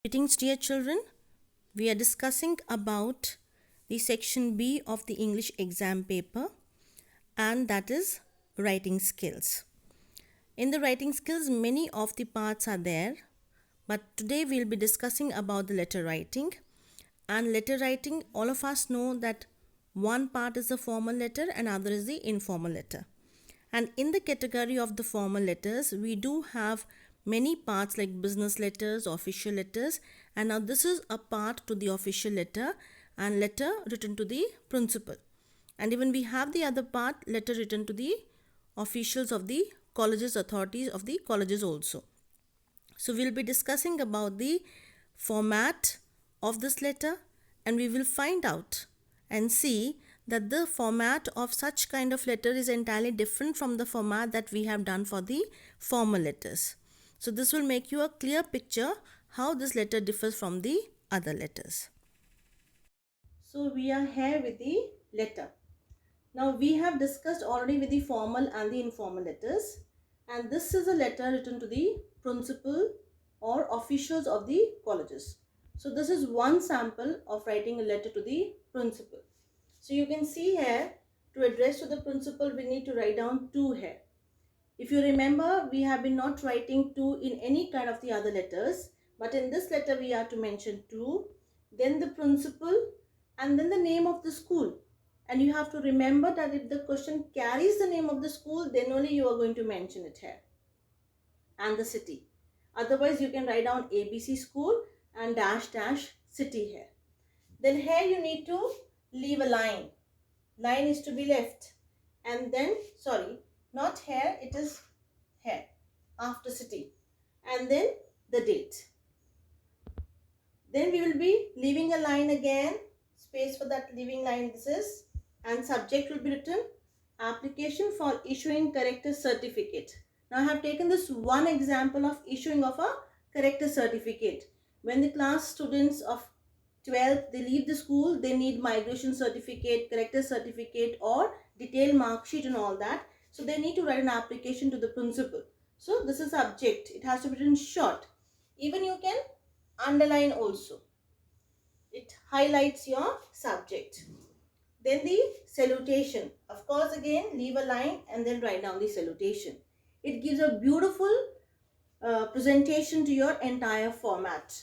Greetings, dear children. We are discussing about the section B of the English exam paper, and that is writing skills. In the writing skills, many of the parts are there, but today we'll be discussing about the letter writing. And letter writing, all of us know that one part is the formal letter and other is the informal letter. And in the category of the formal letters, we do have many parts like business letters, official letters, and now this is a part to the official letter and letter written to the principal. And even we have the other part, letter written to the officials of the colleges, authorities of the colleges also. So we'll be discussing about the format of this letter, and we will find out and see that the format of such kind of letter is entirely different from the format that we have done for the formal letters. So this will make you a clear picture how this letter differs from the other letters. So we are here with the letter. Now we have discussed already with the formal and the informal letters, and this is a letter written to the principal or officials of the colleges. So this is one sample of writing a letter to the principal. So you can see here, to address to the principal, we need to write down to here. If you remember, we have been not writing to in any kind of the other letters, but in this letter we are to mention to, then the principal, and then the name of the school. And you have to remember that if the question carries the name of the school, then only you are going to mention it here, and the city. Otherwise you can write down ABC school and dash dash city here. Then here you need to leave a line. Line is to be left, and then not here, it is here after city, and then the date. Then we will be leaving a line again, space for that leaving line, this is, and subject will be written application for issuing character certificate. Now I have taken this one example of issuing of a character certificate. When the class students of 12th, they leave the school, they need migration certificate, character certificate, or detailed mark sheet and all that. So they need to write an application to the principal. So this is subject. It has to be written short. Even you can underline also. It highlights your subject. Then the salutation. Of course, again, leave a line and then write down the salutation. It gives a beautiful presentation to your entire format.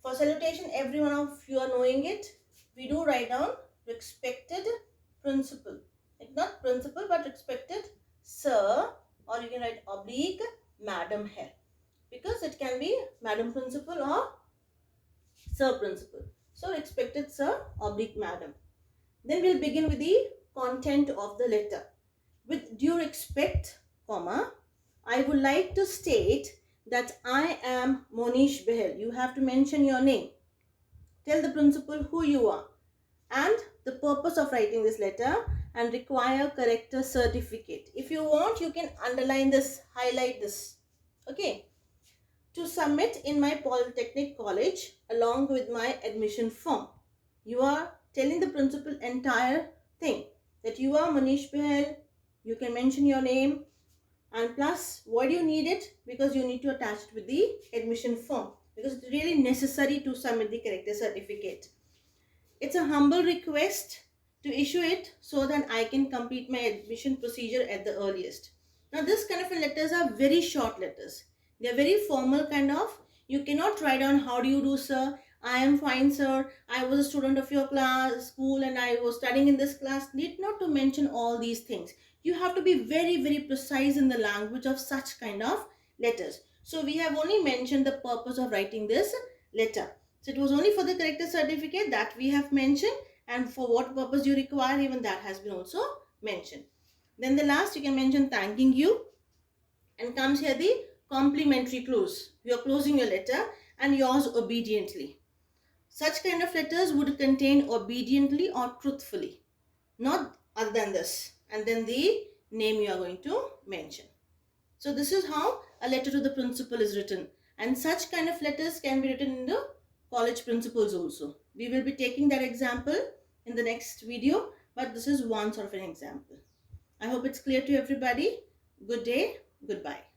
For salutation, every one of you are knowing it. We do write down respected principal. It's not principal, but respected sir, or you can write oblique madam here, because it can be madam principal or sir principal. So respected sir oblique madam. Then we'll begin with the content of the letter. With due respect, comma, I would like to state that I am Monish Behel. You have to mention your name. Tell the principal who you are and the purpose of writing this letter, and require character certificate. If you want, you can underline this, highlight this. Okay. To submit in my Polytechnic college along with my admission form. You are telling the principal entire thing, that you are Manish Behel. You can mention your name, and plus why do you need it? Because you need to attach it with the admission form, because it's really necessary to submit the character certificate. It's a humble request to issue it so that I can complete my admission procedure at the earliest. Now this kind of letters are very short letters. They are very formal kind of. You cannot write down how do you do sir, I am fine sir, I was a student of your class, school, and I was studying in this class. Need not to mention all these things. You have to be very, very precise in the language of such kind of letters. So we have only mentioned the purpose of writing this letter. So it was only for the character certificate that we have mentioned, and for what purpose you require, even that has been also mentioned. Then the last, you can mention thanking you, and comes here the complimentary close. You are closing your letter, and yours obediently. Such kind of letters would contain obediently or truthfully, not other than this, and then the name you are going to mention. So this is how a letter to the principal is written, and such kind of letters can be written in the college principals also. We will be taking that example in the next video, but this is one sort of an example. I hope it's clear to everybody. Good day. Goodbye.